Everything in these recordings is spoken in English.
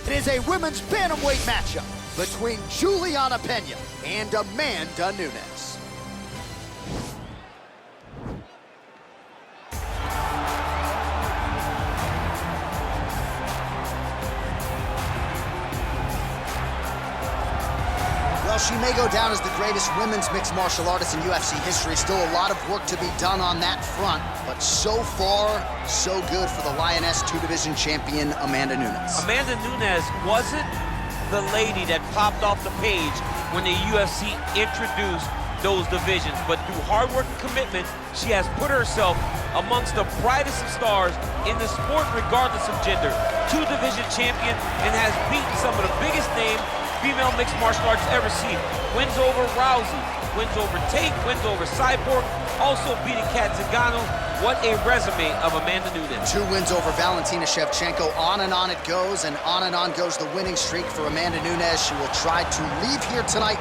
It is a women's bantamweight matchup between Juliana Pena and Amanda Nunes. Well, she may go down as the greatest women's mixed martial artist in UFC history. Still a lot of work to be done on that front, but so far, so good for the Lioness two-division champion, Amanda Nunes. Amanda Nunes wasn't the lady that popped off the page when the UFC introduced those divisions, but through hard work and commitment, she has put herself amongst the brightest of stars in the sport, regardless of gender. Two-division champion, and has beaten some of the biggest names female mixed martial arts ever seen. Wins over Rousey, wins over Tate, wins over Cyborg, also beating Kat Zingano. What a resume of Amanda Nunes. 2 wins over Valentina Shevchenko. On it goes, and on goes the winning streak for Amanda Nunes. She will try to leave here tonight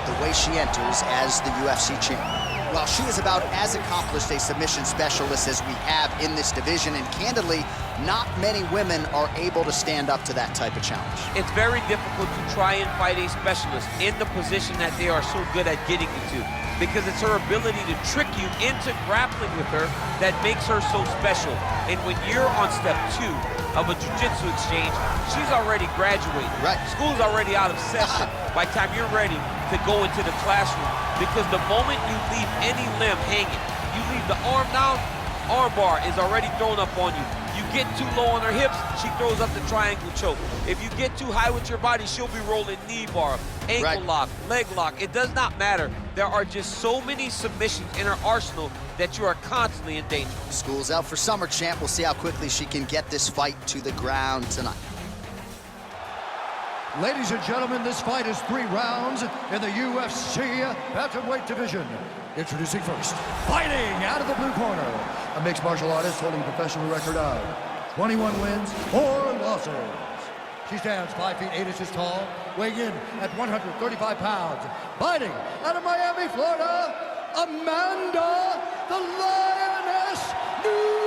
the way she enters as the UFC champion. Well, she is about as accomplished a submission specialist as we have in this division, and candidly, not many women are able to stand up to that type of challenge. It's very difficult to try and fight a specialist in the position that they are so good at getting you to, because it's her ability to trick you into grappling with her that makes her so special. And when you're on step 2 of a jiu-jitsu exchange, she's already graduated. Right. School's already out of session by the time you're ready to go into the classroom, because the moment you leave any limb hanging, you leave the arm down, arm bar is already thrown up on you. You get too low on her hips, she throws up the triangle choke. If you get too high with your body, she'll be rolling knee bar, ankle lock, leg lock. It does not matter. There are just so many submissions in her arsenal that you are constantly in danger. School's out for summer champ. We'll see how quickly she can get this fight to the ground tonight. Ladies and gentlemen, this fight is 3 rounds in the UFC bantamweight division. Introducing first, fighting out of the blue corner, a mixed martial artist holding a professional record of 21 wins, 4 losses. She stands 5 feet 8 inches tall, weighing in at 135 pounds. Fighting out of Miami, Florida, Amanda the Lioness Nunes.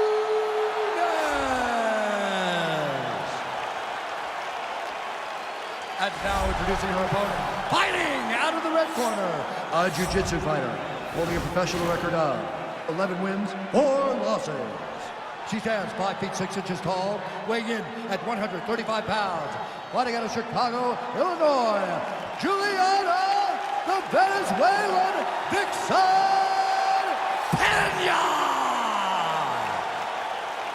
And now introducing her opponent, fighting out of the red corner, a jiu-jitsu fighter, holding a professional record of 11 wins, 4 losses. She stands 5 feet 6 inches tall, weighing in at 135 pounds. Fighting out of Chicago, Illinois, Juliana, the Venezuelan Vixen Pena!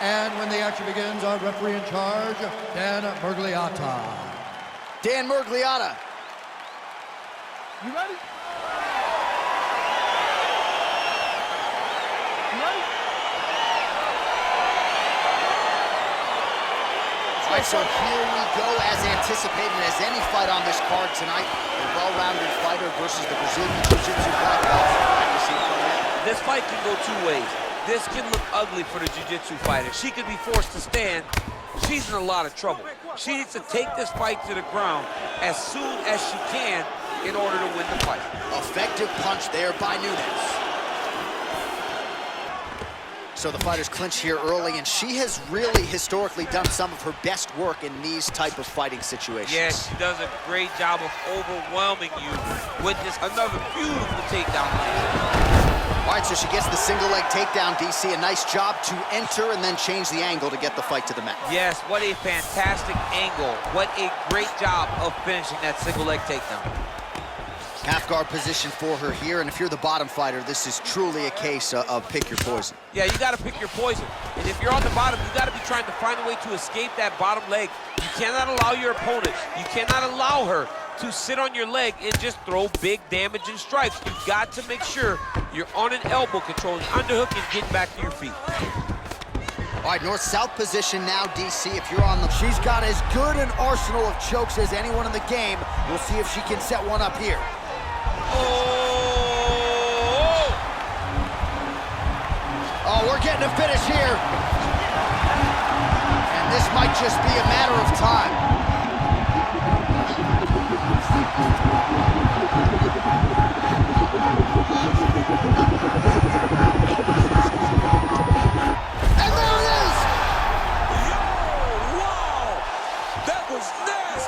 And when the action begins, our referee in charge, Dan Murgliata. Dan Murgliata. You ready? All right, so here we go, as anticipated as any fight on this card tonight. A well-rounded fighter versus the Brazilian Jiu-Jitsu black belt. This fight can go 2 ways. This can look ugly for the Jiu-Jitsu fighter. She could be forced to stand. She's in a lot of trouble. She needs to take this fight to the ground as soon as she can in order to win the fight. Effective punch there by Nunes. So the fighters clinch here early, and she has really historically done some of her best work in these type of fighting situations. Yes, she does a great job of overwhelming you with this another beautiful takedown. All right, so she gets the single leg takedown, DC. A nice job to enter and then change the angle to get the fight to the mat. Yes, what a fantastic angle. What a great job of finishing that single leg takedown. Half guard position for her here, and if you're the bottom fighter, this is truly a case of pick your poison. Yeah, you gotta pick your poison. And if you're on the bottom, you gotta be trying to find a way to escape that bottom leg. You cannot allow your opponent, you cannot allow her to sit on your leg and just throw big damage and strikes. You've got to make sure you're on an elbow controlling underhook and getting back to your feet. All right, north-south position now, DC. If you're on the... She's got as good an arsenal of chokes as anyone in the game. We'll see if she can set one up here. Oh, we're getting a finish here. And this might just be a matter of time. And there it is! Yo, wow! That was nasty!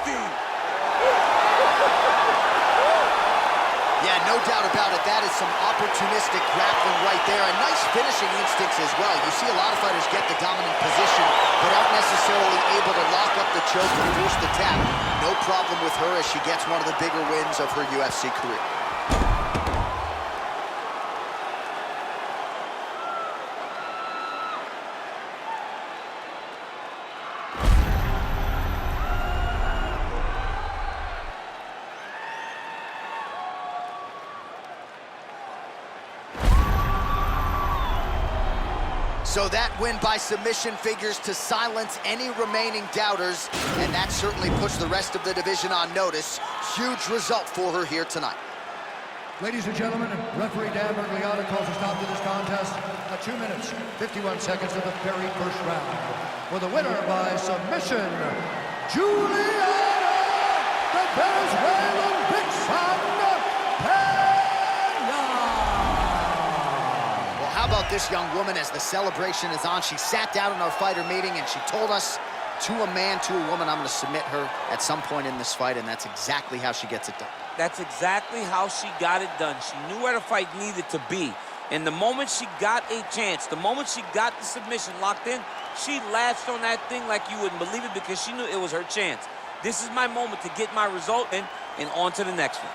no doubt about it, that is some opportunistic grappling right there, and nice finishing instincts as well. You see a lot of fighters get the dominant position, but aren't necessarily able to lock up the choke and force the tap. No problem with her as she gets one of the bigger wins of her UFC career. So that win by submission figures to silence any remaining doubters, and that certainly puts the rest of the division on notice. Huge result for her here tonight. Ladies and gentlemen, referee Dan Bergliata calls a stop to this contest at 2 minutes, 51 seconds of the very first round. For the winner by submission, Juliana, the Venezuelan Vixen, How about this young woman as the celebration is on? She sat down in our fighter meeting and she told us, to a man, to a woman, I'm going to submit her at some point in this fight, and that's exactly how she gets it done. That's exactly how she got it done. She knew where the fight needed to be. And the moment she got a chance, the moment she got the submission locked in, she latched on that thing like you wouldn't believe it because she knew it was her chance. This is my moment to get my result and on to the next one.